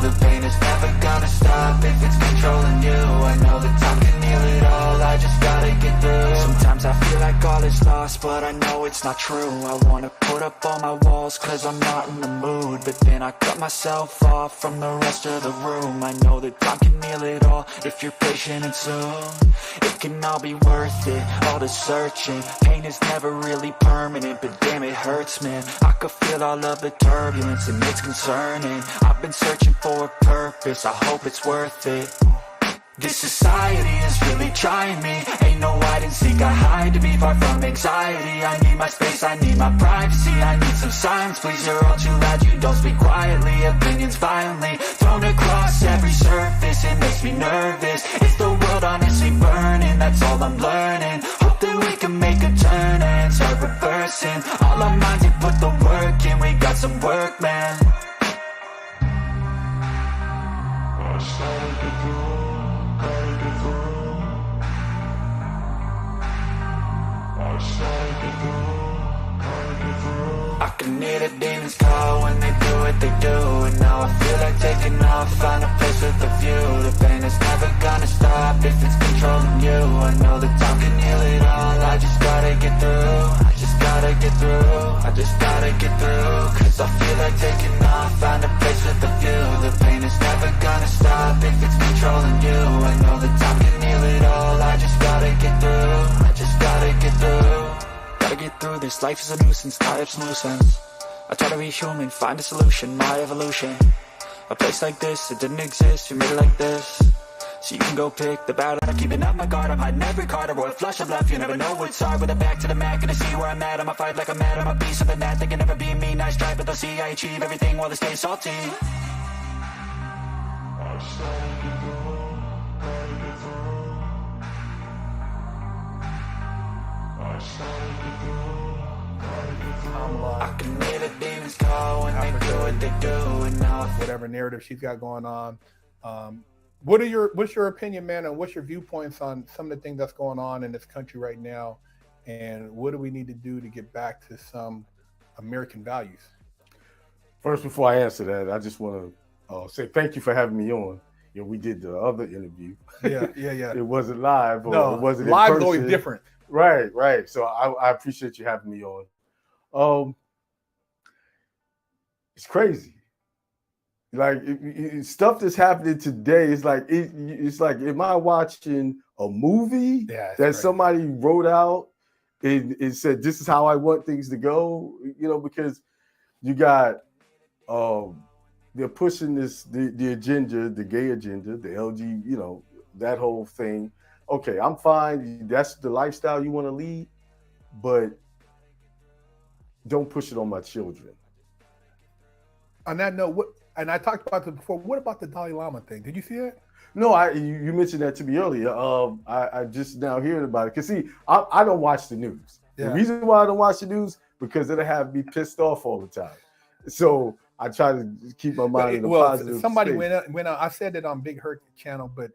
The pain is never gonna stop if it's controlling you. I know that time can heal it all, I just gotta get through. Sometimes I feel like all is lost, but I know it's not true. I wanna put up all my walls cause I'm not in the mood, but then I cut myself off from the rest of the room. I know that time can heal it all if you're patient and soon. It can all be worth it, all the searching. Pain is never really permanent, but damn it hurts, man. I could feel all of the turbulence and it's concerning. I've been searching for a purpose, I hope it's worth it. This society is really trying me. Ain't no hide and seek, I hide to be far from anxiety. I need my space, I need my privacy. I need some silence, please, you're all too loud. You don't speak quietly, opinions violently thrown across every surface. It makes me nervous. Is the world honestly burning? That's all I'm learning. Hope that we can make a turn and start reversing. All our minds have put the work in, we got some work, man. I can hear the demons call when they do what they do, and now I feel like taking off, find a place with a view. The pain is never gonna stop if it's controlling you. I know that time can heal it all, I just gotta get through. I just gotta get through, I just gotta get through. Cause I feel like taking off, find a place with a view. The pain is never gonna stop if it's controlling you. I know that time can heal it all, I just gotta get through. I just gotta get through. Gotta get through this, life is a nuisance, tie up some loose ends. I try to be human, find a solution, my evolution. A place like this, it didn't exist, we made it like this. So you can go pick the battle. I'm keeping up my guard, I'm hiding every card. A royal flush of left, you never know what's hard. With a back to the mat, gonna see where I'm at. I'ma fight like I'm mad, I'm a beast of the net. They can never be me, nice try, but they'll see I achieve everything while they stay salty. I can hear the demons call when they do what they do, and now whatever narrative she's got going on. What's your opinion, man, and what's your viewpoints on some of the things that's going on in this country right now, and what do we need to do to get back to some American values? First, before I answer that, I just want to say thank you for having me on. You know, we did the other interview. Yeah. It wasn't live, or no, it wasn't live in is person. always different. Right. So I appreciate you having me on. It's crazy. Like stuff that's happening today is like it's like, am I watching a movie that crazy. Somebody wrote out and said this is how I want things to go? You know, because you got they're pushing the agenda, the gay agenda, the LG, you know, that whole thing. Okay, I'm fine. That's the lifestyle you want to lead, but don't push it on my children. On that note, and I talked about this before, what about the Dalai Lama thing? Did you see it? No, you mentioned that to me earlier. I just now hearing about it. Because see, I don't watch the news. Yeah. The reason why I don't watch the news, because it'll have me pissed off all the time. So I try to keep my mind in a positive somebody state. went out. I said it on Big Hurt channel, but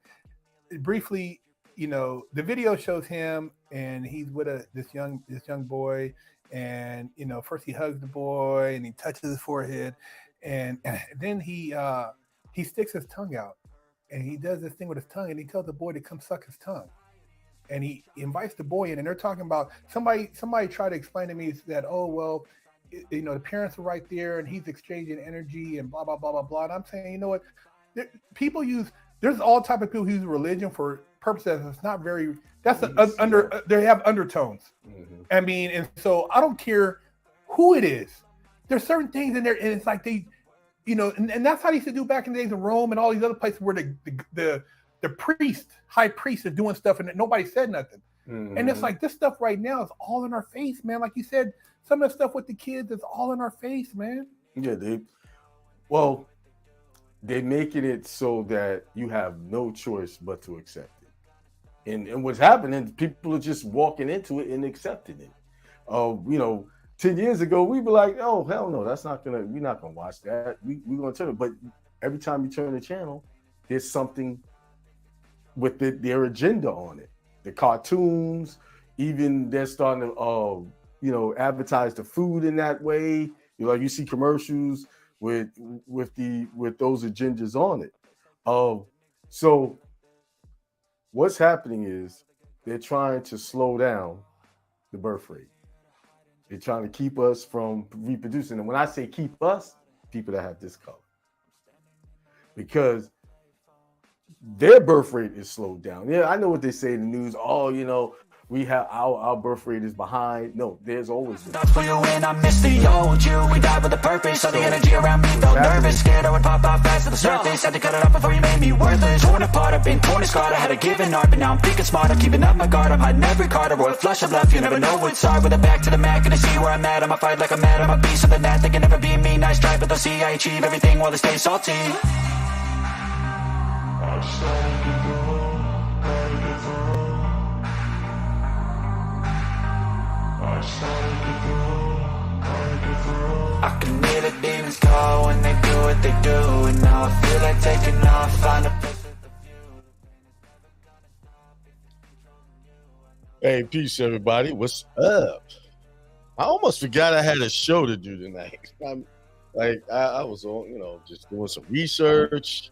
briefly, you know, the video shows him and he's with this young boy, and you know, first he hugs the boy and he touches his forehead, and then he sticks his tongue out and he does this thing with his tongue, and he tells the boy to come suck his tongue, and he invites the boy in, and they're talking about somebody tried to explain to me that, oh well, you know, the parents are right there and he's exchanging energy and blah blah blah blah blah. And I'm saying, you know what, there's all type of people who use religion for purposes that's not very, that's they have undertones. Mm-hmm. I mean, and so I don't care who it is. There's certain things in there, and it's like they, you know, and that's how they used to do back in the days in Rome and all these other places where the high priest is doing stuff and nobody said nothing. Mm-hmm. And it's like this stuff right now is all in our face, man. Like you said, some of the stuff with the kids is all in our face, man. Yeah, they're making it so that you have no choice but to accept it. And what's happening, people are just walking into it and accepting it. You know, 10 years ago, we'd be like, oh, hell no, we're not going to watch that. We're going to turn it. But every time you turn the channel, there's something with their agenda on it. The cartoons, even they're starting to, you know, advertise the food in that way. You know, you see commercials with those agendas on it. So what's happening is they're trying to slow down the birth rate. They're trying to keep us from reproducing. And when I say keep us, people that have this color. Because their birth rate is slowed down. Yeah, I know what they say in the news. Oh, we have our birth rate is behind. No, there's always been. For you and I miss the old you. We died with a purpose. All the energy around me felt nervous. Scared I would pop out fast to the surface. Had to cut it off before you made me worthless. Torn apart, I've been torn and scarred. I had a given art, but now I'm thinking smart. I'm keeping up my guard. I'm hiding every card. A royal flush of love. You never know what's hard. With a back to the mat, gonna see where I'm at. I'ma fight like I'm mad. I'm a beast of the net. They can never be me. Nice try, but they'll see I achieve everything while they stay salty. I can hear the demons call when they do what they do. And now I feel like taking off, find a place with a view. Hey, peace, everybody. What's up? I almost forgot I had a show to do tonight. I was on, just doing some research.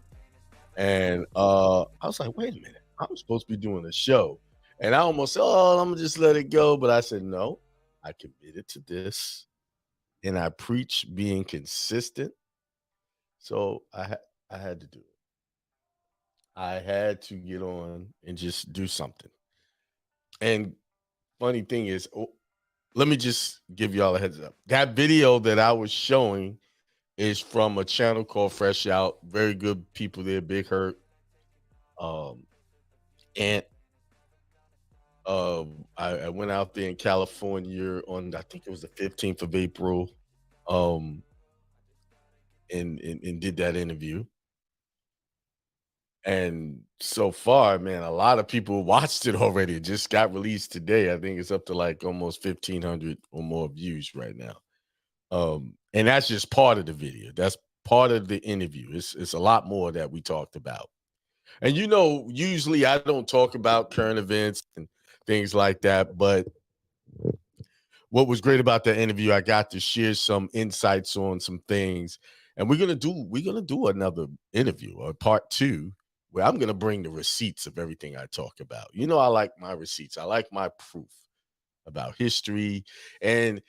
And I was like, wait a minute. I'm supposed to be doing a show. And I almost said, I'm going to just let it go. But I said, no, I committed to this. And I preach being consistent. So I had to do it. I had to get on and just do something. And funny thing is, let me just give y'all a heads up. That video that I was showing is from a channel called Fresh Out. Very good people there, Big Hurt. I went out there in California on, I think it was the 15th of April, and did that interview. And so far, man, a lot of people watched it already. It just got released today. I think it's up to like almost 1,500 or more views right now. And that's just part of the video. That's part of the interview. It's a lot more that we talked about. And usually I don't talk about current events and things like that. But what was great about that interview, I got to share some insights on some things. And we're gonna do another interview, or part 2, where I'm gonna bring the receipts of everything I talk about. I like my receipts. I like my proof about history. And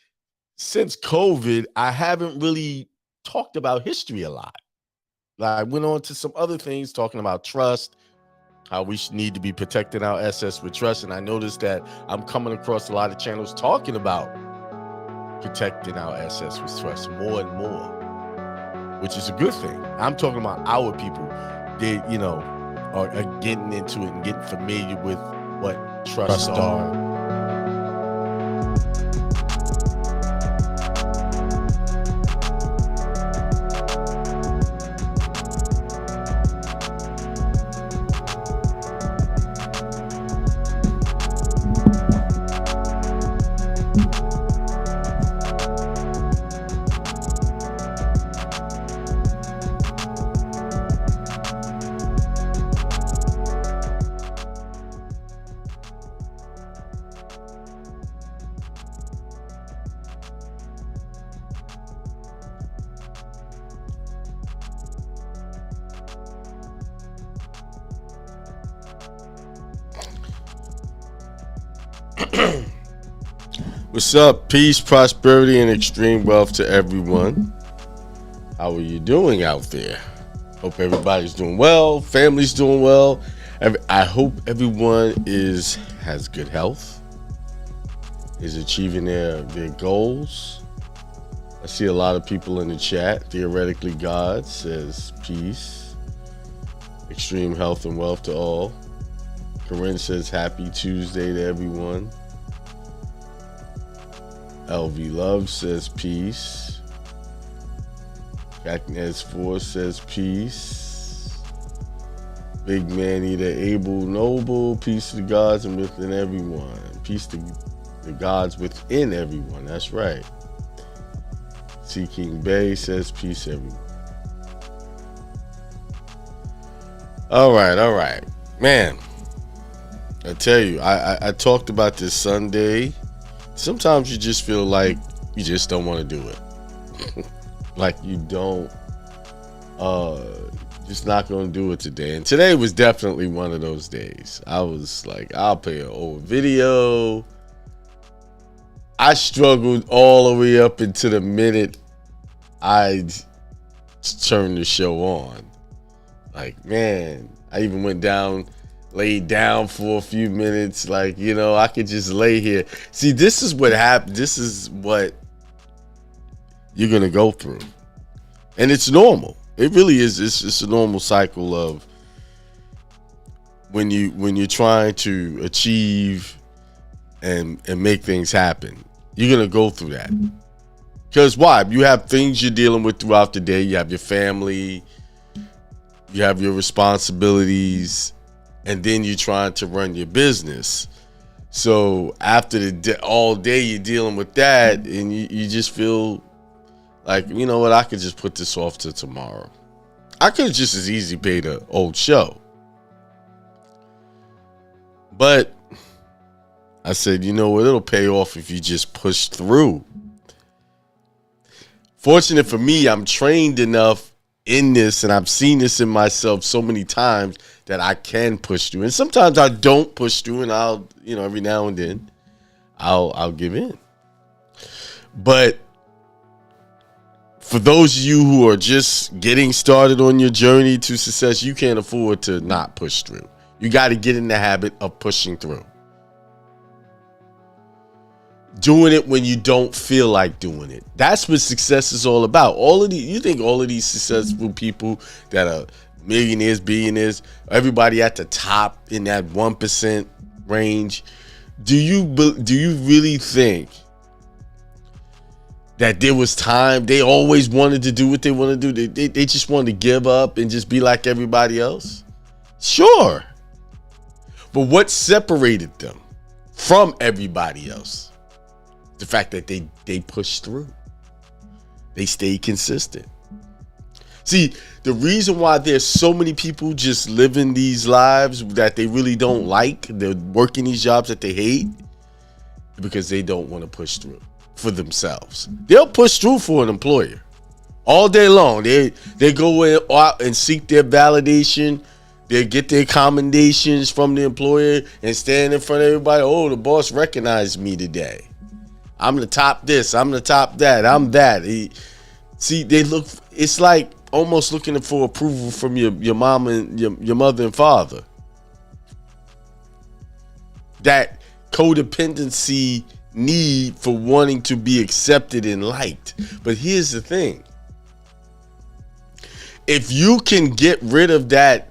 since COVID, I haven't really talked about history a lot. I went on to some other things, talking about trust, how we need to be protecting our assets with trust. And I noticed that I'm coming across a lot of channels talking about protecting our assets with trust more and more, which is a good thing. I'm talking about our people. They, are getting into it and getting familiar with what trusts are. What's up? Peace, prosperity, and extreme wealth to everyone. How are you doing out there? Hope everybody's doing well. Family's doing well. I hope everyone has good health, is achieving their goals. I see a lot of people in the chat. Theoretically God says peace, extreme health and wealth to all. Corinne says happy Tuesday to everyone. LV Love says peace. Agnes Force says peace. Big Manny the Able Noble, peace to the gods and within everyone. Peace to the gods within everyone. That's right. C King Bay says peace everyone. All right. Man, I tell you, I talked about this Sunday. Sometimes you just feel like you just don't want to do it. Like you don't just not gonna do it today. And today was definitely one of those days. I was like, I'll play an old video. I struggled all the way up into the minute I turned the show on. Like, man, I even went down, laid down for a few minutes. Like, you know, I could just lay here. See, this is what happened. This is what you're gonna go through. And it's normal. It really is. It's a normal cycle of when you're trying to achieve and make things happen. You're gonna go through that. Because why? You have things you're dealing with throughout the day. You have your family, you have your responsibilities, and then you're trying to run your business. So after all day you're dealing with that, and you just feel like, you know what, I could just put this off to tomorrow. I could have just as easy paid an old show. But I said, you know what, it'll pay off if you just push through. Fortunate for me, I'm trained enough in this, and I've seen this in myself so many times that I can push through. And sometimes I don't push through, and I'll, you know, every now and then I'll give in. But for those of you who are just getting started on your journey to success, you can't afford to not push through. You got to get in the habit of pushing through. Doing it when you don't feel like doing it. That's what success is all about. You think all of these successful people that are millionaires, billionaires, everybody at the top in that 1% range, do you really think that there was time they always wanted to do what they want to do? They just wanted to give up and just be like everybody else? Sure. But what separated them from everybody else? The fact that they pushed through. They stayed consistent. See, the reason why there's so many people just living these lives that they really don't like, they're working these jobs that they hate, because they don't want to push through for themselves. They'll push through for an employer all day long. They go out and seek their validation. They get their commendations from the employer and stand in front of everybody. Oh, the boss recognized me today. I'm the top this, I'm the top that, I'm that. It's like almost looking for approval from your mom and your mother and father. That codependency need for wanting to be accepted and liked. But here's the thing. If you can get rid of that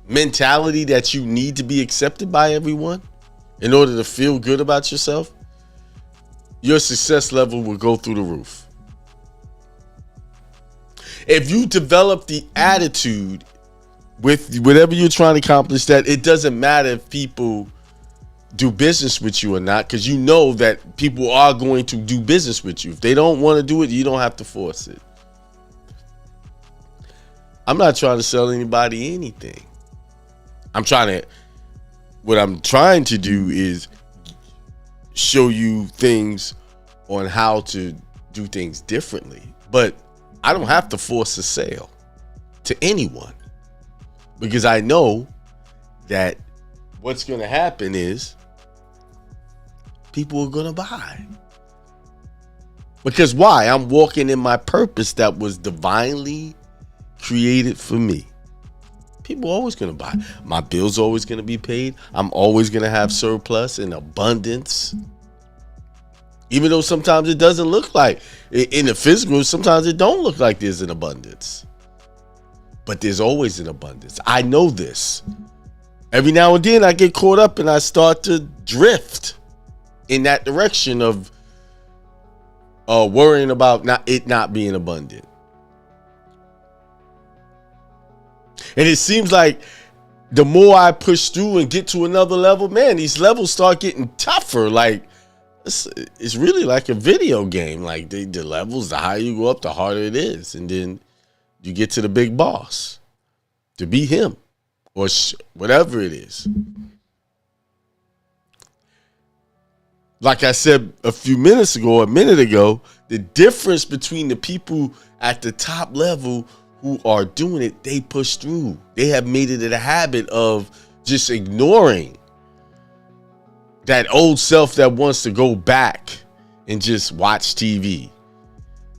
mentality that you need to be accepted by everyone in order to feel good about yourself, your success level will go through the roof. If you develop the attitude with whatever you're trying to accomplish, that it doesn't matter if people do business with you or not, because you know that people are going to do business with you. If they don't want to do it, you don't have to force it. I'm not trying to sell anybody anything. What I'm trying to do is show you things on how to do things differently. But I don't have to force a sale to anyone, because I know that what's going to happen is people are going to buy. Because why? I'm walking in my purpose that was divinely created for me. People are always going to buy. My bill's always going to be paid. I'm always going to have surplus and abundance. Even though sometimes it doesn't look like, in the physical, sometimes it don't look like there's an abundance. But there's always an abundance. I know this. Every now and then I get caught up and I start to drift in that direction of worrying about it not being abundant. And it seems like the more I push through and get to another level, man, these levels start getting tougher. Like, it's really like a video game. Like the levels, the higher you go up, the harder it is. And then you get to the big boss to be him or whatever it is. like I said a minute ago, the difference between the people at the top level who are doing it, they push through. They have made it a habit of just ignoring that old self that wants to go back and just watch TV,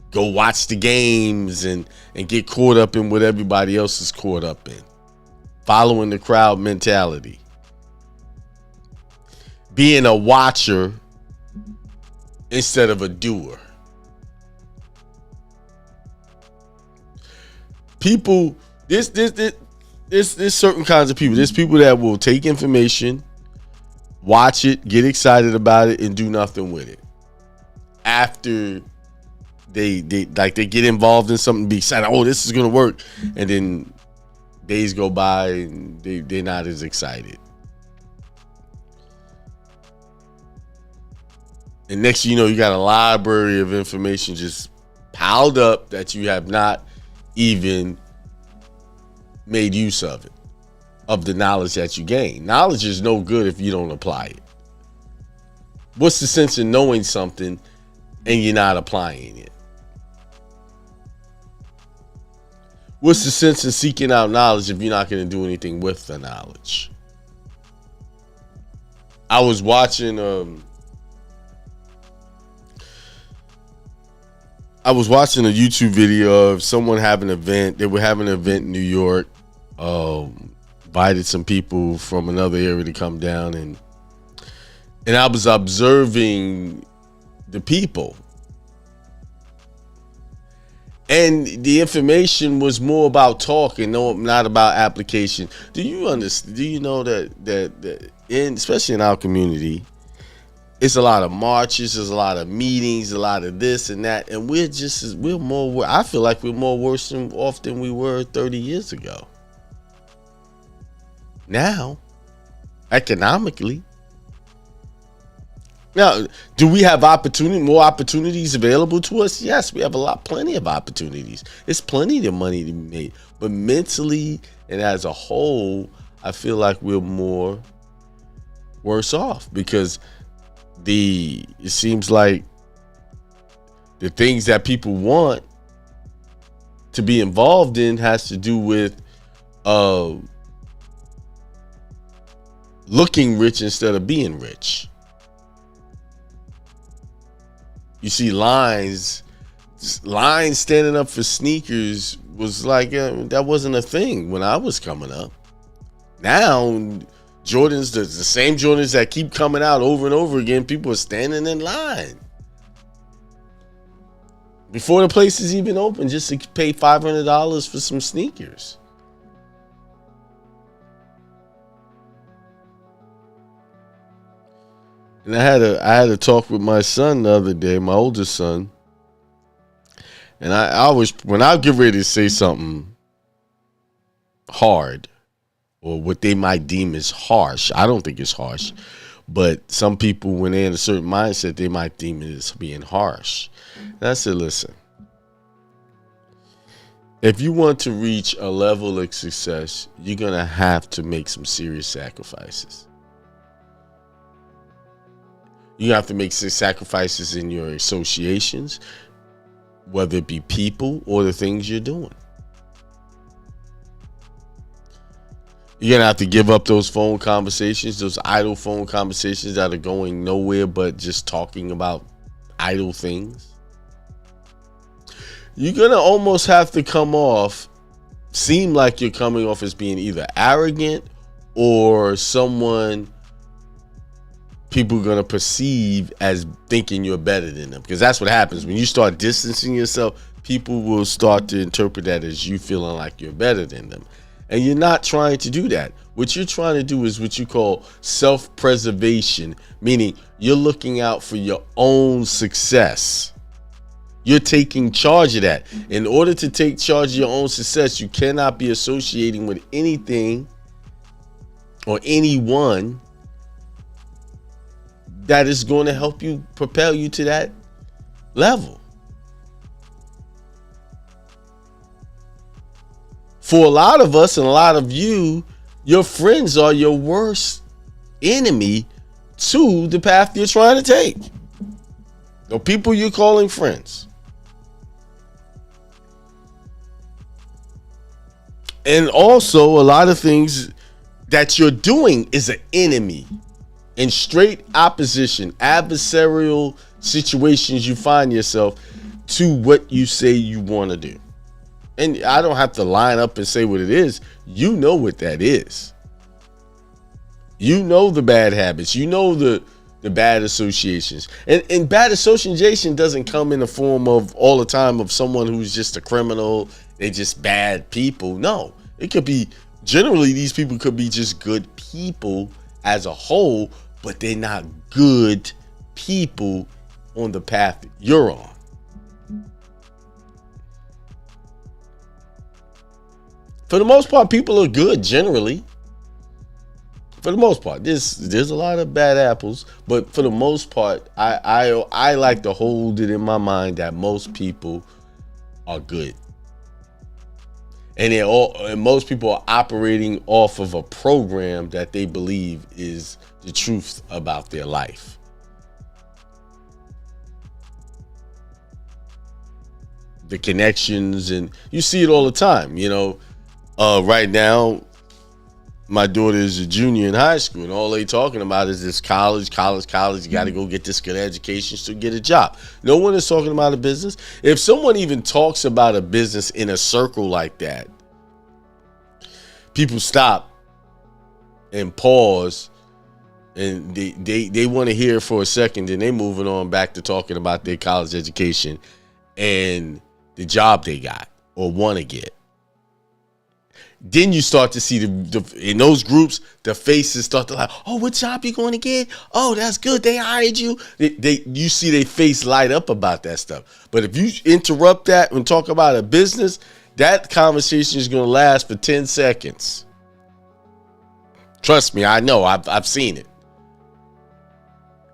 go watch the games and get caught up in what everybody else is caught up in, following the crowd mentality, being a watcher instead of a doer. People, there's certain kinds of people. There's people that will take information, watch it, get excited about it, and do nothing with it. After they get involved in something, be excited, oh, this is gonna work, and then days go by and they're not as excited. And next thing you know, you got a library of information just piled up that you have not even made use of it, of the knowledge that you gain. Knowledge is no good if you don't apply it. What's the sense in knowing something and you're not applying it? What's the sense in seeking out knowledge if you're not going to do anything with the knowledge? I was watching a YouTube video of someone having an event. They were having an event in New York. Invited some people from another area to come down, and I was observing the people. And the information was more about talking, not about application. Do you understand? Do you know that especially in our community, it's a lot of marches, there's a lot of meetings, a lot of this and that, and we're more. I feel like we're more worse off than we were 30 years ago. Now, economically. Now, do we have more opportunities available to us? Yes, we have plenty of opportunities. It's plenty of money to be made. But mentally and as a whole, I feel like we're more worse off because it seems like the things that people want to be involved in has to do with looking rich instead of being rich. You see lines standing up for sneakers was like, that wasn't a thing when I was coming up. Now, Jordans, the same Jordans that keep coming out over and over again, people are standing in line before the place is even open just to pay $500 for some sneakers. And I had a talk with my son the other day, my oldest son. And I always, when I get ready to say something hard, or what they might deem as harsh, I don't think it's harsh, but some people, when they're in a certain mindset, they might deem it as being harsh. And I said, listen, if you want to reach a level of success, you're going to have to make some serious sacrifices. You have to make sacrifices in your associations, whether it be people or the things you're doing. You're going to have to give up those phone conversations, those idle phone conversations that are going nowhere but just talking about idle things. You're going to almost have to seem like you're coming off as being either arrogant or someone people are going to perceive as thinking you're better than them. Because that's what happens. When you start distancing yourself, people will start to interpret that as you feeling like you're better than them. And you're not trying to do that. What you're trying to do is what you call self-preservation, meaning you're looking out for your own success. You're taking charge of that. In order to take charge of your own success, you cannot be associating with anything or anyone that is going to help you propel you to that level. For a lot of us and a lot of you, your friends are your worst enemy to the path you're trying to take. The people you're calling friends. And also, a lot of things that you're doing is an enemy. In straight opposition, adversarial situations you find yourself to what you say you want to do. And I don't have to line up and say what it is. You know what that is. You know the bad habits. You know the bad associations. And bad association doesn't come in the form of all the time of someone who's just a criminal. They're just bad people. No, it could be, generally these people could be just good people as a whole, but they're not good people on the path you're on. For the most part, people are good generally. For the most part, there's a lot of bad apples, but for the most part, I like to hold it in my mind that most people are good, and most people are operating off of a program that they believe is the truth about their life. The connections, and you see it all the time. You know, right now, my daughter is a junior in high school, and all they talking about is this college. You got to go get this good education to get a job. No one is talking about a business. If someone even talks about a business in a circle like that, people stop and pause, and they want to hear it for a second, and they moving on back to talking about their college education and the job they got or want to get. Then you start to see in those groups, the faces start to like, oh, what job you going to get? Oh, that's good. They hired you. You see their face light up about that stuff. But if you interrupt that and talk about a business, that conversation is going to last for 10 seconds. Trust me, I know. I've seen it.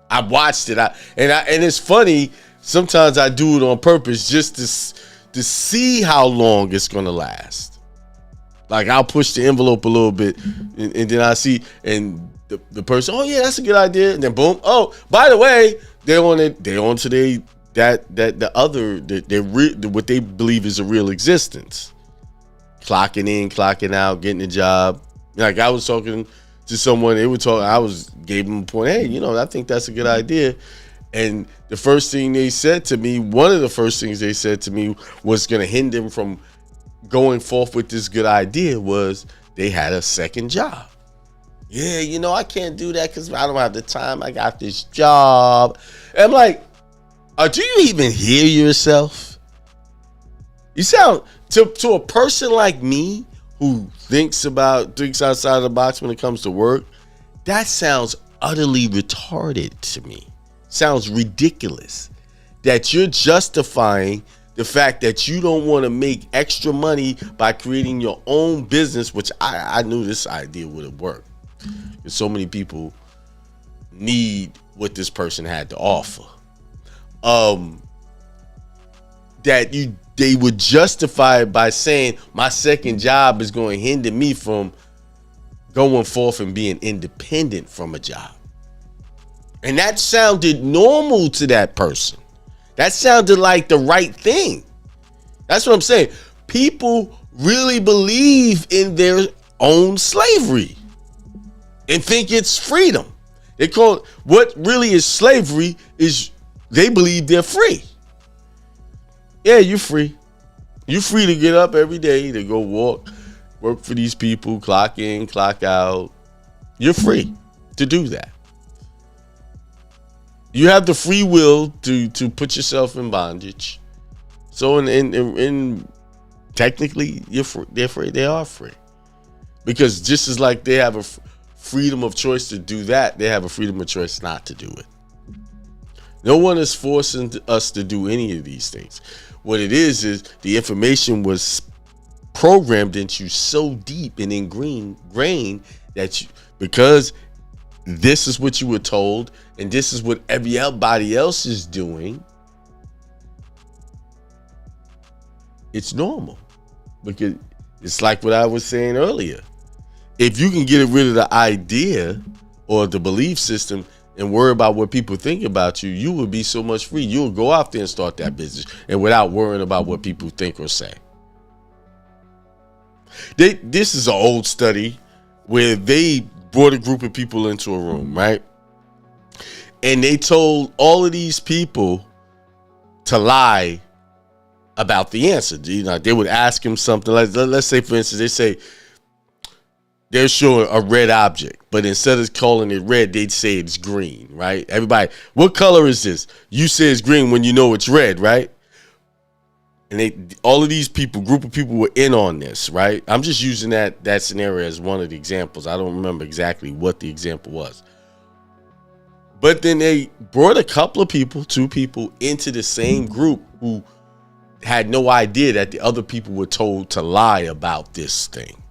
I've watched it. And it's funny. Sometimes I do it on purpose just to see how long it's going to last. Like, I'll push the envelope a little bit, and then I see, and the person, oh yeah, that's a good idea, and then boom, oh, by the way, they're on to what they believe is a real existence, clocking in, clocking out, getting a job. Like, I was talking to someone, gave them a point, hey, I think that's a good idea, and the first thing they said to me, one of the first things they said to me was going to hinder them from going forth with this good idea was they had a second job. Yeah, I can't do that because I don't have the time. I got this job. And I'm like, do you even hear yourself? You sound, to a person like me who thinks outside the box when it comes to work, that sounds utterly retarded to me. Sounds ridiculous that you're justifying the fact that you don't want to make extra money by creating your own business, which I knew this idea would have worked. Because so many people need what this person had to offer. They would justify it by saying my second job is going to hinder me from going forth and being independent from a job. And that sounded normal to that person. That sounded like the right thing. That's what I'm saying. People really believe in their own slavery and think it's freedom. They call it, what really is slavery is they believe they're free. Yeah, you're free. You're free to get up every day to go work for these people, clock in, clock out. You're free to do that. You have the free will to put yourself in bondage. So in technically, they're free. They are free, because just as like they have a freedom of choice to do that, they have a freedom of choice not to do it. No one is forcing us to do any of these things. What it is the information was programmed into you so deep and ingrained that because this is what you were told, and this is what everybody else is doing, it's normal. Because it's like what I was saying earlier. If you can get rid of the idea or the belief system and worry about what people think about you, you would be so much free. You'll go out there and start that business and without worrying about what people think or say. This is an old study where they brought a group of people into a room, right? And they told all of these people to lie about the answer. You know, they would ask him something like, let's say, for instance, they say they're showing a red object, but instead of calling it red, they'd say it's green, right? Everybody, what color is this? You say it's green when you know it's red, right? And all of these people, group of people were in on this, right? I'm just using that scenario as one of the examples. I don't remember exactly what the example was. But then they brought a couple of people, 2 people, into the same group who had no idea that the other people were told to lie about this thing.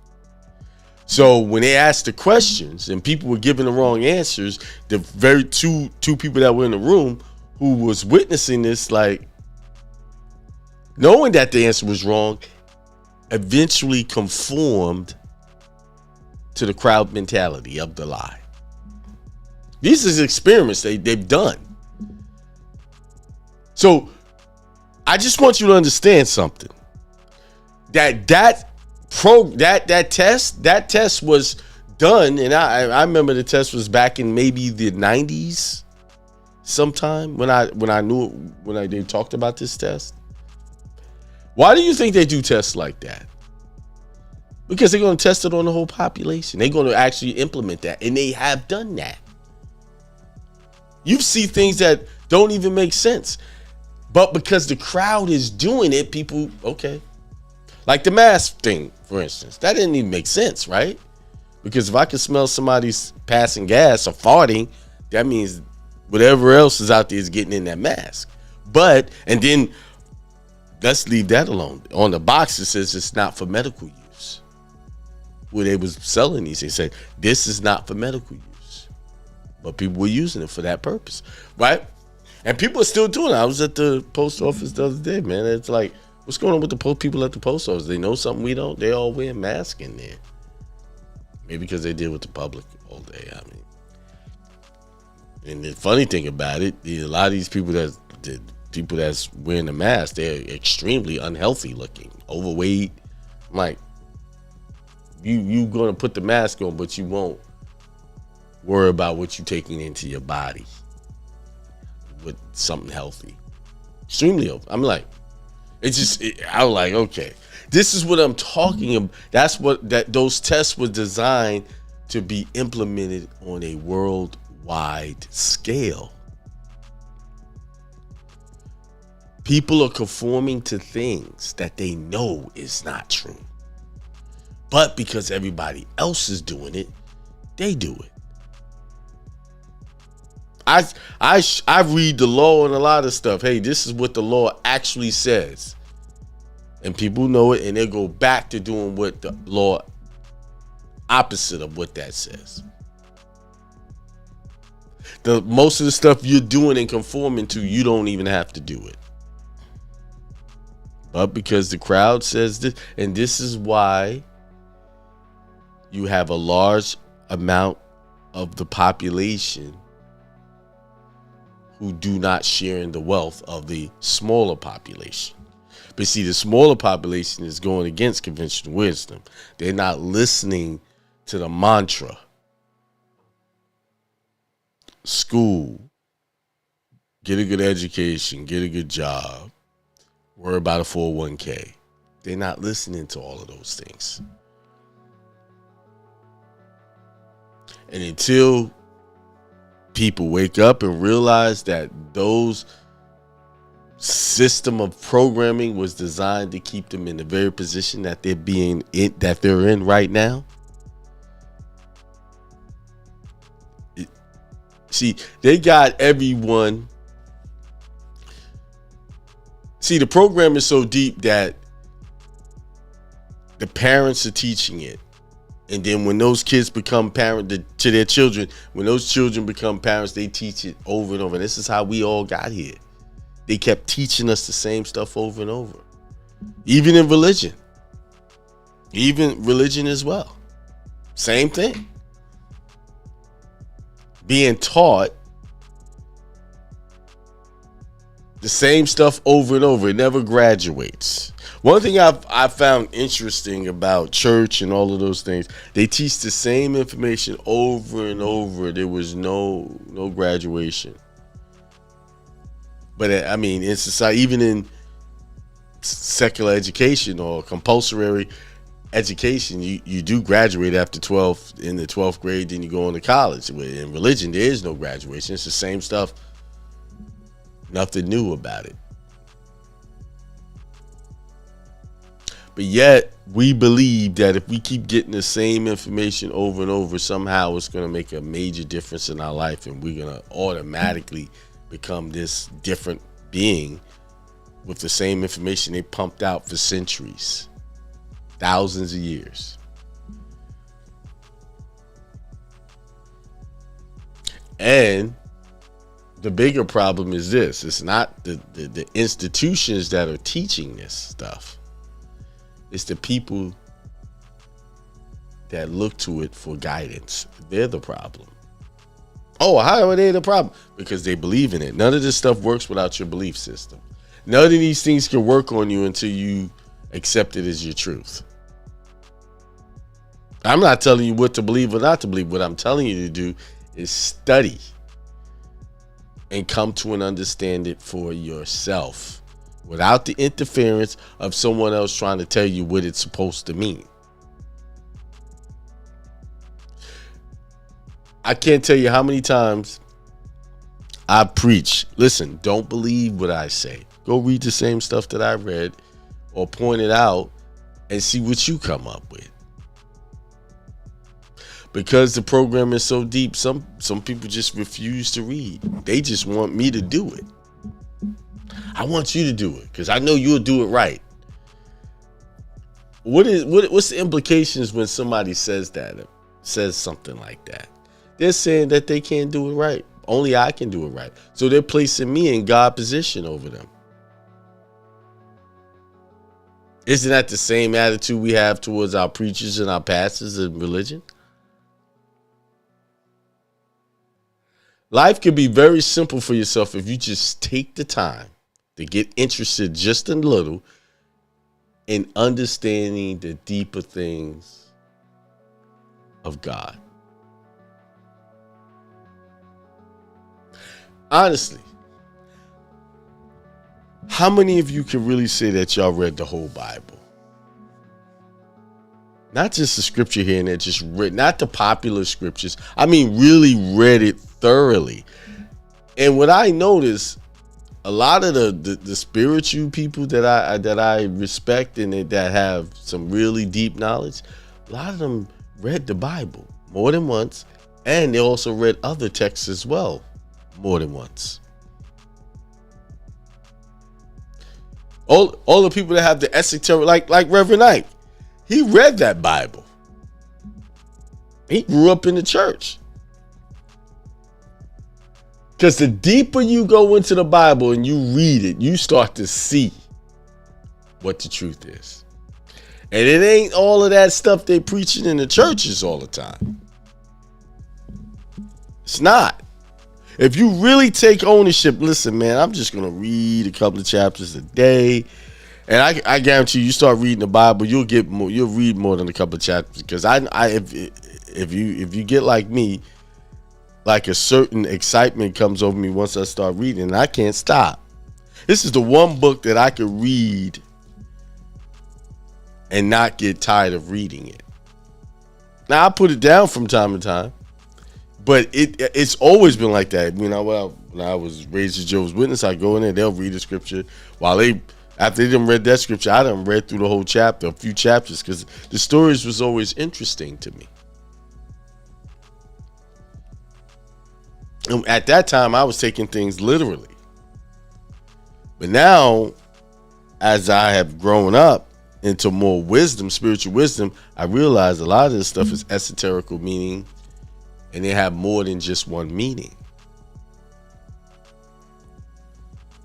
So when they asked the questions and people were giving the wrong answers, the very two people that were in the room who was witnessing this, like, knowing that the answer was wrong, eventually conformed to the crowd mentality of the lie. These are experiments they've done. So I just want you to understand something. That test was done, and I remember the test was back in maybe the 90s sometime when they talked about this test. Why do you think they do tests like that? Because they're going to test it on the whole population. They're going to actually implement that, and they have done that. You see things that don't even make sense, but because the crowd is doing it, people, okay. Like the mask thing, for instance, that didn't even make sense, right? Because if I can smell somebody's passing gas or farting, that means whatever else is out there is getting in that mask. And then let's leave that alone. On the box, it says it's not for medical use. Where they was selling these, they said, this is not for medical use. But people were using it for that purpose, right? And people are still doing it. I was at the post office the other day, man. It's like, what's going on with the people at the post office? They know something we don't. They all wear masks in there. Maybe because they deal with the public all day. I mean, and the funny thing about it, a lot of these people that's wearing the mask, they're extremely unhealthy looking, overweight. I'm like, you gonna put the mask on, but you won't worry about what you're taking into your body with something healthy. Extremely over. I'm like, I was like, okay, this is what I'm talking about. That's those tests were designed to be implemented on a worldwide scale. People are conforming to things that they know is not true. But because everybody else is doing it, they do it. I read the law and a lot of stuff. Hey, this is what the law actually says. And people know it, and they go back to doing what the law opposite of what that says. Most of the stuff you're doing and conforming to, you don't even have to do it. But because the crowd says this, and this is why you have a large amount of the population who do not share in the wealth of the smaller population. But see, the smaller population is going against conventional wisdom. They're not listening to the mantra. School, get a good education, get a good job, worry about a 401k. They're not listening to all of those things. And until people wake up and realize that those system of programming was designed to keep them in the very position that they're in right now. See, they got everyone. See, the program is so deep that the parents are teaching it. And then when those kids become parents to their children, when those children become parents, they teach it over and over. And this is how we all got here. They kept teaching us the same stuff over and over. Even in religion. Even religion as well. Same thing. Being taught The same stuff over and over. It never graduates. One thing I found interesting about church and all of those things, they teach the same information over and over. There was no graduation. But I mean, in society, even in secular education or compulsory education, you do graduate after 12th in the 12th grade, then you go on to college. In religion, there is no graduation. It's the same stuff. Nothing new about it. But yet, we believe that if we keep getting the same information over and over, somehow it's going to make a major difference in our life, and we're going to automatically become this different being with the same information they pumped out for centuries, thousands of years. And the bigger problem is this. It's not the institutions that are teaching this stuff. It's the people that look to it for guidance. They're the problem. Oh, how are they the problem? Because they believe in it. None of this stuff works without your belief system. None of these things can work on you until you accept it as your truth. I'm not telling you what to believe or not to believe. What I'm telling you to do is study and come to an understanding for yourself without the interference of someone else trying to tell you what it's supposed to mean. I can't tell you how many times I preach, listen, don't believe what I say. Go read the same stuff that I read or point it out and see what you come up with. Because the program is so deep, some people just refuse to read. They just want me to do it. I want you to do it because I know you'll do it right. What's the implications when somebody says something like that? They're saying that they can't do it right. Only I can do it right. So they're placing me in God position over them. Isn't that the same attitude we have towards our preachers and our pastors in religion? Life can be very simple for yourself if you just take the time to get interested just a little in understanding the deeper things of God. Honestly, how many of you can really say that y'all read the whole Bible? Not just the scripture here and there, just read, not the popular scriptures. I mean, really read it thoroughly. And what I noticed, a lot of the spiritual people that I respect and that have some really deep knowledge, a lot of them read the Bible more than once, and they also read other texts as well more than once. All the people that have the esoteric, like Reverend Ike, he read that Bible. He grew up in the church. Because the deeper you go into the Bible and you read it, you start to see what the truth is. And it ain't all of that stuff they preaching in the churches all the time. It's not. If you really take ownership, listen, man, I'm just going to read a couple of chapters a day. And I guarantee you start reading the Bible, you'll read more than a couple of chapters. Because if you get like me, like a certain excitement comes over me once I start reading, and I can't stop. This is the one book that I could read and not get tired of reading it. Now, I put it down from time to time, but it's always been like that. You know, when I was raised as Jehovah's Witness, I go in there, they'll read the scripture after they done read that scripture, I done read through the whole chapter, a few chapters, because the stories was always interesting to me. And at that time, I was taking things literally. But now, as I have grown up into more wisdom, spiritual wisdom, I realize a lot of this stuff is esoterical meaning, and they have more than just one meaning.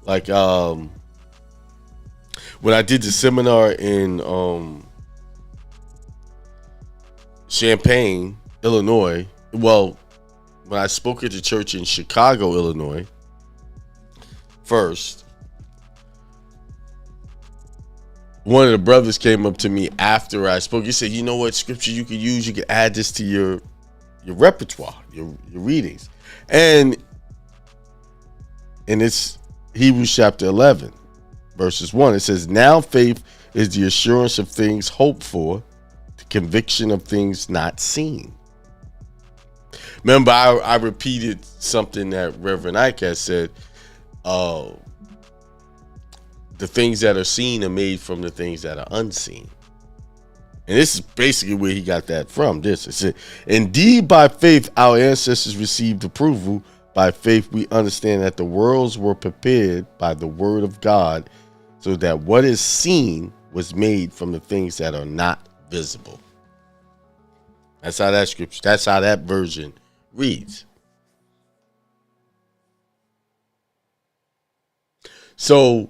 Like when I did the seminar in Champaign, Illinois, well, when I spoke at the church in Chicago, Illinois, first, one of the brothers came up to me after I spoke. He said, "You know what scripture you could use? You could add this to your repertoire, your readings." And it's Hebrews chapter 11, verses 1. It says, "Now faith is the assurance of things hoped for, the conviction of things not seen." Remember, I repeated something that Reverend Akiem said. The things that are seen are made from the things that are unseen. And this is basically where he got that from. This it said, "Indeed, by faith our ancestors received approval. By faith we understand that the worlds were prepared by the word of God, so that what is seen was made from the things that are not visible." That's how that scripture, that's how that version reads. So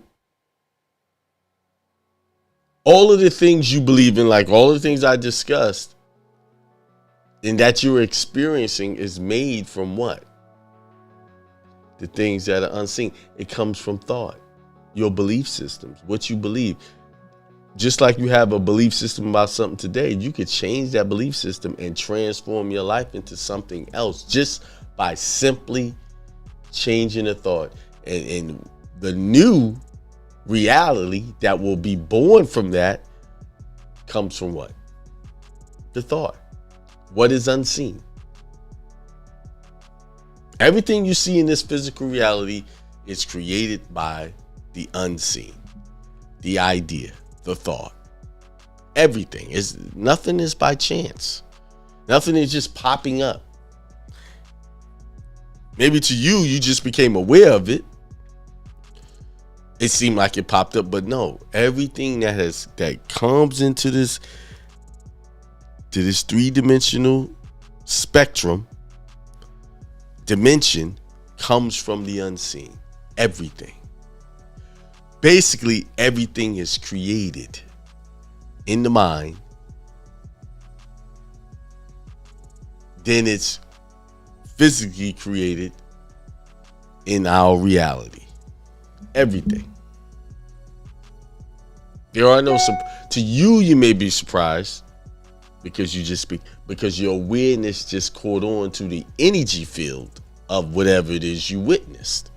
all of the things you believe in, like all the things I discussed, and that you're experiencing is made from what? The things that are unseen. It comes from thought, your belief systems, what you believe. Just like you have a belief system about something today, you could change that belief system and transform your life into something else just by simply changing a thought. And the new reality that will be born from that comes from what? The thought. What is unseen? Everything you see in this physical reality is created by the unseen, the idea, the thought. Everything is, nothing is by chance. Nothing is just popping up. Maybe to you, you just became aware of it. It seemed like it popped up, but no, everything that comes into this three-dimensional spectrum dimension comes from the unseen. Everything. Basically, everything is created in the mind. Then it's physically created in our reality. Everything. There are no, to you, you may be surprised because because your awareness just caught on to the energy field of whatever it is you witnessed.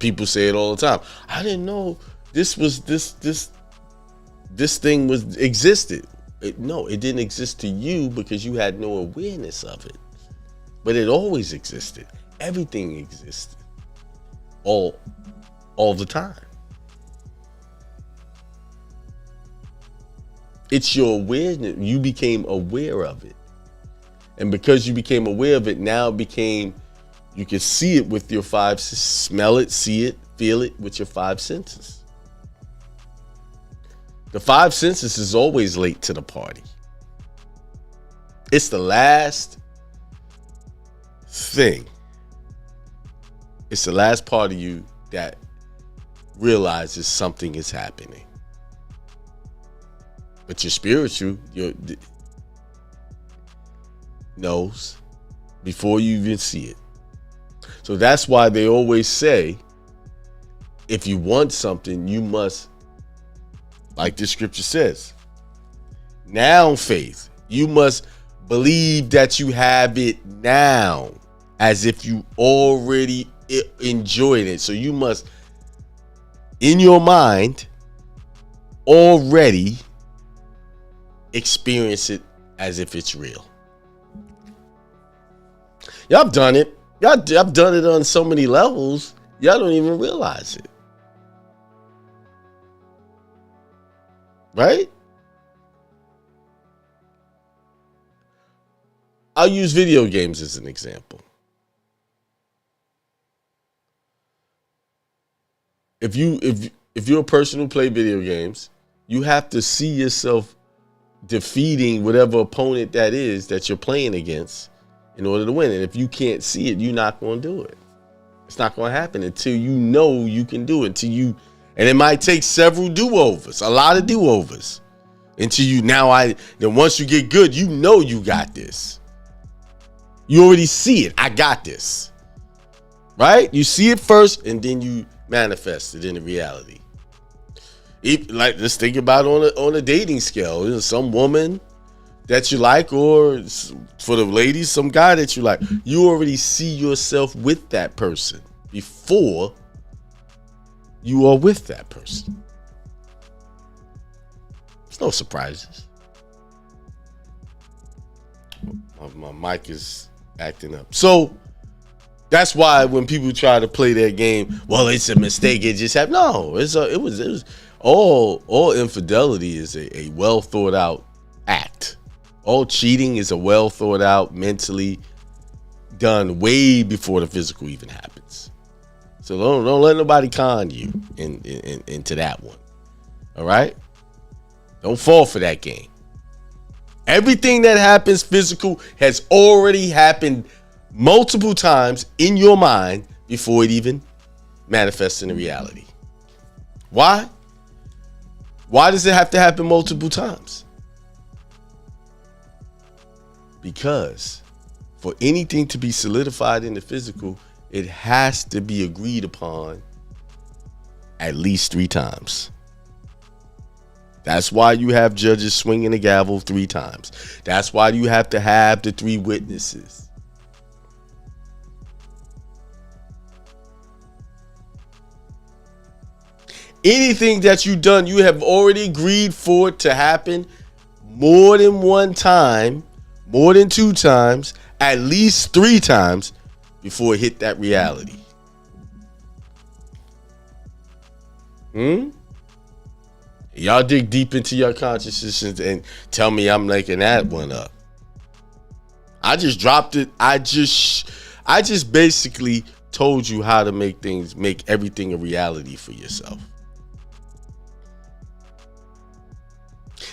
People say it all the time. I didn't know this thing existed. No, it didn't exist to you because you had no awareness of it. But it always existed. Everything existed. All the time. It's your awareness. You became aware of it. And because you became aware of it, now you can see it with your five, smell it, see it, feel it with your five senses. The five senses is always late to the party. It's the last thing. It's the last part of you that realizes something is happening. But your spiritual, knows before you even see it. So that's why they always say, if you want something, you must, like the scripture says, now faith, you must believe that you have it now, as if you already enjoyed it. So you must, in your mind, already experience it as if it's real. Y'all have done it. I've done it on so many levels, y'all don't even realize it. Right? I'll use video games as an example. If you're a person who play video games, you have to see yourself defeating whatever opponent that is that you're playing against in order to win. And if you can't see it, you're not going to do it. It's not going to happen until you know you can do it. And it might take several do-overs, a lot of do-overs, until then once you get good, you know you got this. You already see it. I got this. Right? You see it first, and then you manifested into reality. Like, let's think about on a dating scale. You know, some woman that you like, or for the ladies, some guy that you like. You already see yourself with that person before you are with that person. There's no surprises. My mic is acting up. So that's why when people try to play that game, well, it's a mistake. It just happened. No, it was all infidelity is a well thought out act. All cheating is a well thought out, mentally done way before the physical even happens. So don't let nobody con you into that one. All right? Don't fall for that game. Everything that happens physical has already happened multiple times in your mind before it even manifests in reality. Why? Why does it have to happen multiple times? Because for anything to be solidified in the physical, it has to be agreed upon at least 3 times. That's why you have judges swinging the gavel 3 times. That's why you have to have the 3 witnesses. Anything that you've done, you have already agreed for it to happen more than 1 time, more than 2 times, at least 3 times before it hit that reality. Y'all dig deep into your consciousness and tell me I'm making that one up. I just dropped it. I just basically told you how to make everything a reality for yourself.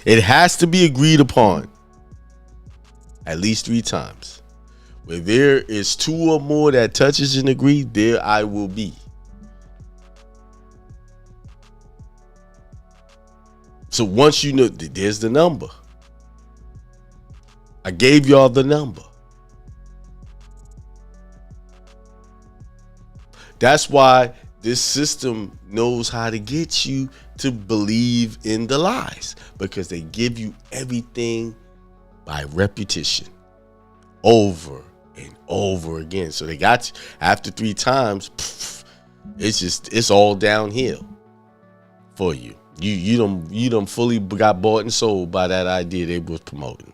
It has to be agreed upon at least 3 times. Where there is 2 or more that touches and agree, there I will be. So once you know, there's the number. I gave y'all the number. That's why this system knows how to get you to believe in the lies, because they give you everything by repetition over and over again. So they got you after 3 times. It's all downhill for you. You done fully got bought and sold by that idea they was promoting.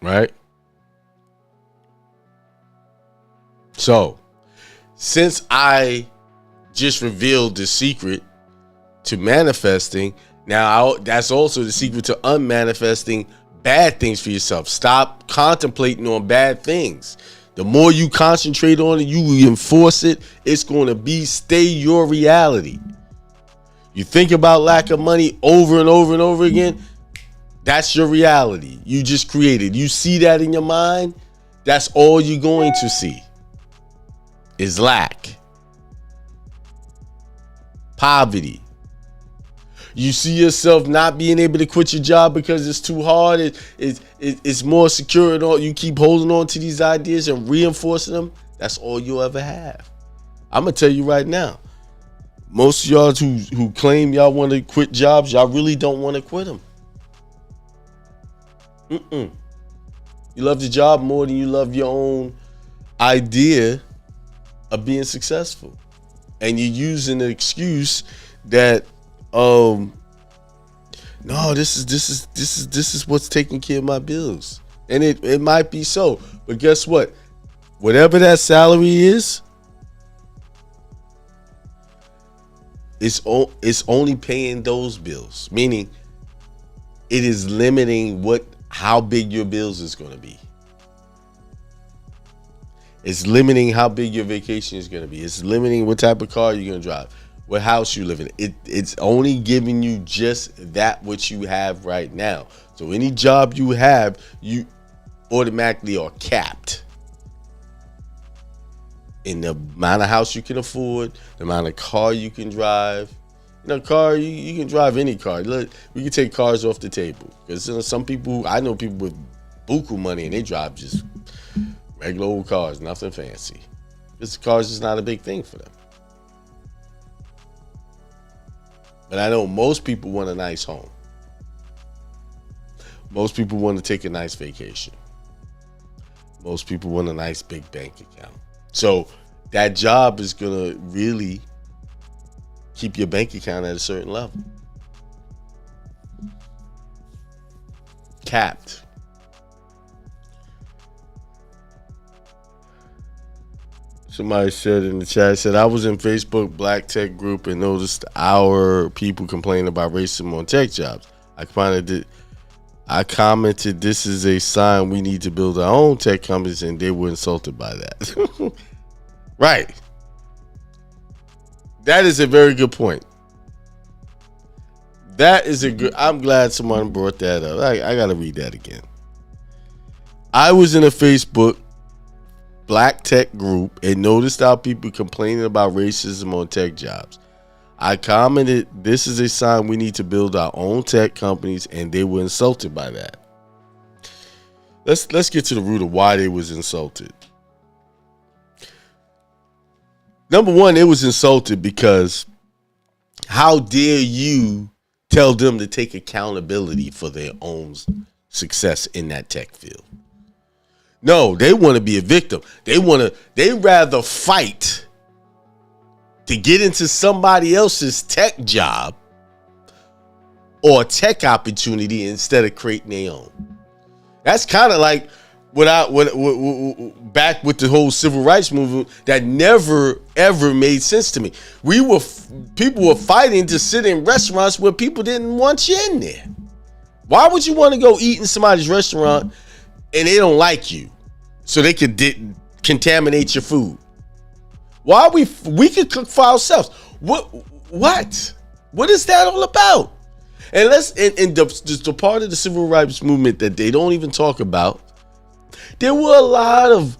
Right? So, since I just revealed the secret to manifesting, now that's also the secret to unmanifesting bad things for yourself. Stop contemplating on bad things. The more you concentrate on it, you enforce it, it's going to stay your reality. You think about lack of money over and over and over again, that's your reality. You just created. You see that in your mind, that's all you're going to see is lack, poverty. You see yourself not being able to quit your job because it's too hard. It's more secure and all. You keep holding on to these ideas and reinforcing them. That's all you'll ever have. I'm going to tell you right now. Most of y'all who claim y'all want to quit jobs, y'all really don't want to quit them. You love the job more than you love your own idea of being successful. And you're using the excuse that no, this is what's taking care of my bills. And it might be so. But guess what? Whatever that salary is, it's only paying those bills. Meaning it is limiting how big your bills is going to be. It's limiting how big your vacation is going to be. It's limiting what type of car you're going to drive, what house you live in. It's only giving you just that what you have right now. So any job you have, you automatically are capped in the amount of house you can afford, the amount of car you can drive, You know, car, you can drive any car. Look, we can take cars off the table. Because some people, I know people with buku money and they drive just regular old cars, nothing fancy. This car's just not a big thing for them. But I know most people want a nice home. Most people want to take a nice vacation. Most people want a nice big bank account. So that job is going to really keep your bank account at a certain level. Capped. Somebody said in the chat, said, I was in Facebook Black Tech group and noticed our people complaining about racism on tech jobs. I commented, this is a sign we need to build our own tech companies, and they were insulted by that. Right. That is a very good point. I'm glad someone brought that up. I got to read that again. I was in a Facebook Black Tech group and noticed our people complaining about racism on tech jobs. I commented, this is a sign we need to build our own tech companies, and they were insulted by that. Let's get to the root of why they was insulted. Number one, they was insulted because how dare you tell them to take accountability for their own success in that tech field? No, they want to be a victim. They rather fight to get into somebody else's tech job or tech opportunity instead of creating their own. That's kind of like back with the whole civil rights movement that never ever made sense to me. People were fighting to sit in restaurants where people didn't want you in there. Why would you want to go eat in somebody's restaurant and they don't like you, so they could contaminate your food? Why we could cook for ourselves? What is that all about? And the part of the civil rights movement that they don't even talk about, there were a lot of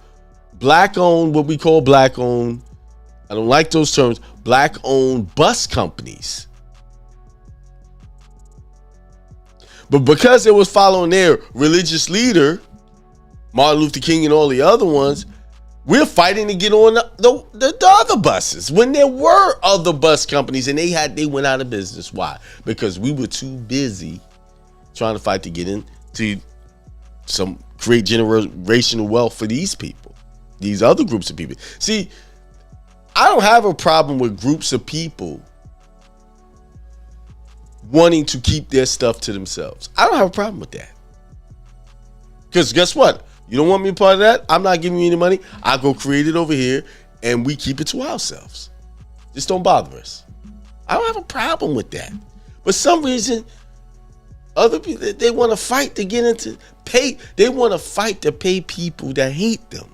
black-owned, what we call black-owned, I don't like those terms, black-owned bus companies. But because they was following their religious leader, Martin Luther King and all the other ones, we're fighting to get on the other buses when there were other bus companies and they went out of business. Why? Because we were too busy trying to fight to get into create generational wealth for these people, these other groups of people. See, I don't have a problem with groups of people wanting to keep their stuff to themselves. I don't have a problem with that. Because guess what? You don't want me a part of that? I'm not giving you any money. I'll go create it over here and we keep it to ourselves. Just don't bother us. I don't have a problem with that. But some reason, other people, they want to fight to get into pay. They want to fight to pay people that hate them.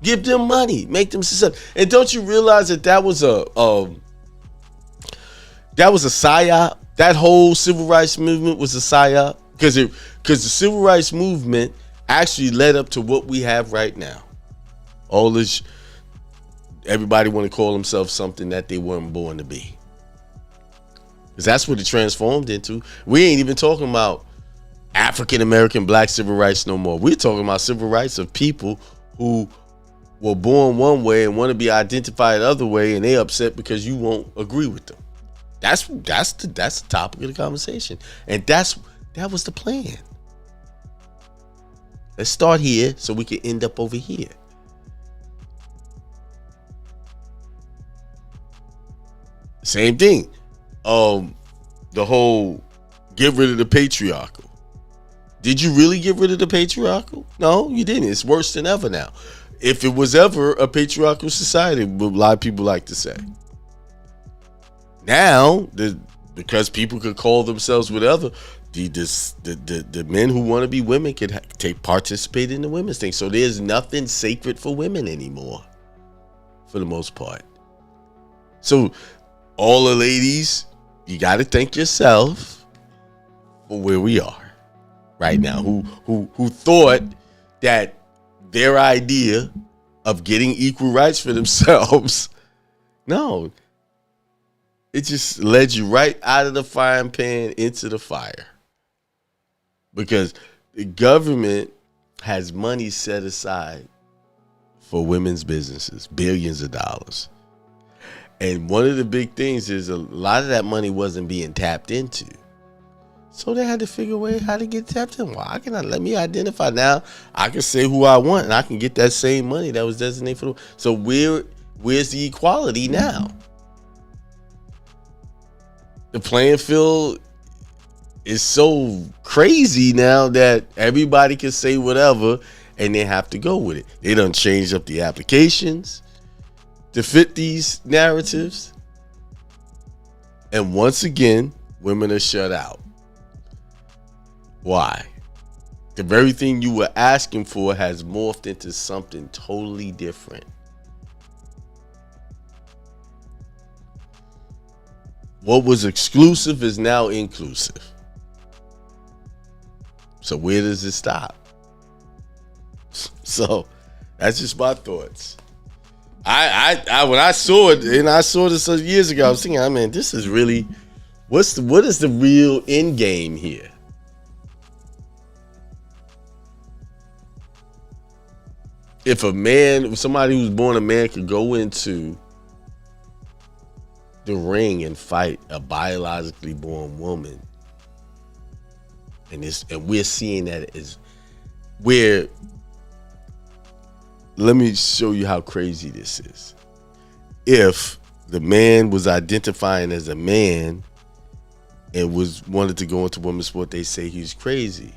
Give them money. Make them successful. And don't you realize that was a psyop? That whole civil rights movement was a psyop? Because the civil rights movement actually led up to what we have right now. All this, everybody want to call themselves something that they weren't born to be. Because that's what it transformed into. We ain't even talking about African American black civil rights no more. We're talking about civil rights of people who were born one way and want to be identified other way, and they upset because you won't agree with them. That's the topic of the conversation, and that was the plan. Let's start here so we can end up over here. Same thing. The whole get rid of the patriarchal. Did you really get rid of the patriarchal? No, you didn't. It's worse than ever now. If it was ever a patriarchal society, what a lot of people like to say. Now, because people could call themselves whatever, the men who want to be women can participate in the women's thing. So there's nothing sacred for women anymore, for the most part. So all the ladies, you got to thank yourself for where we are right now. Who thought that their idea of getting equal rights for themselves, no, It just led you right out of the frying pan into the fire. Because the government has money set aside for women's businesses, billions of dollars. And one of the big things is a lot of that money wasn't being tapped into. So they had to figure a way how to get tapped in. Well, let me identify now. I can say who I want and I can get that same money that was designated for them. So where's the equality now? The playing field is so crazy now that everybody can say whatever and they have to go with it. They done changed up the applications to fit these narratives. And once again, women are shut out. Why? The very thing you were asking for has morphed into something totally different. What was exclusive is now inclusive. So where does it stop? So that's just my thoughts. I when I saw it, and I saw this years ago, I was thinking, I mean, this is really, what is the real end game here? If somebody who's born a man could go into the ring and fight a biologically born woman, and we're seeing that as where, let me show you how crazy this is. If the man was identifying as a man and wanted to go into women's sport, they say he's crazy.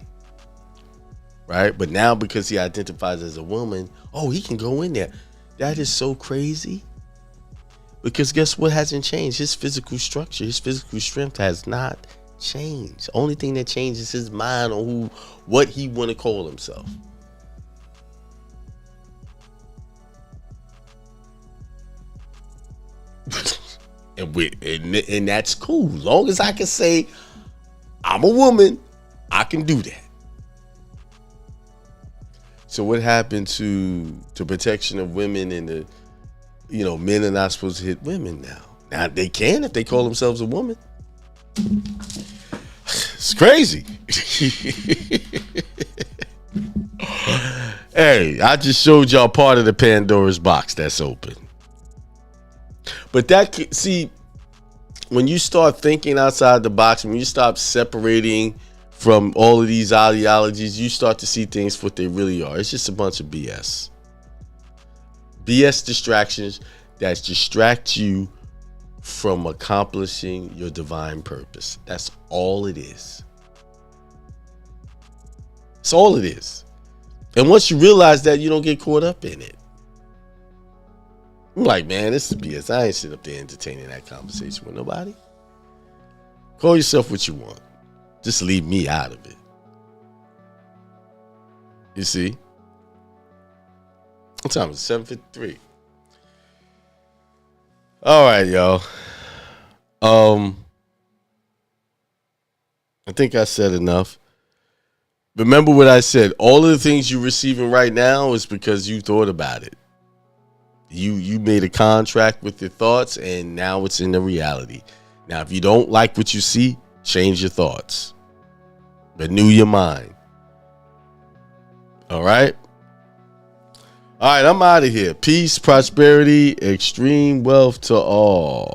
Right? But now because he identifies as a woman, oh, he can go in there. That is so crazy. Because guess what hasn't changed? His physical structure, his physical strength has not changed. Only thing that changes is his mind on what he want to call himself. and that's cool. As long as I can say I'm a woman, I can do that. So what happened to protection of women and men are not supposed to hit women now. Now they can if they call themselves a woman. It's crazy. Hey, I just showed y'all part of the Pandora's box that's open. But when you start thinking outside the box, when you stop separating from all of these ideologies, you start to see things for what they really are. It's just a bunch of BS. BS distractions that distract you from accomplishing your divine purpose. That's all it is. That's all it is. And once you realize that, you don't get caught up in it. I'm like, man, this is BS. I ain't sitting up there entertaining that conversation with nobody. Call yourself what you want. Just leave me out of it. You see? What time is it? 7:53. All right, y'all. I think I said enough. Remember what I said. All of the things you're receiving right now is because you thought about it. You made a contract with your thoughts, and now it's in the reality. Now, if you don't like what you see, change your thoughts. Renew your mind. All right? All right, I'm out of here. Peace, prosperity, extreme wealth to all.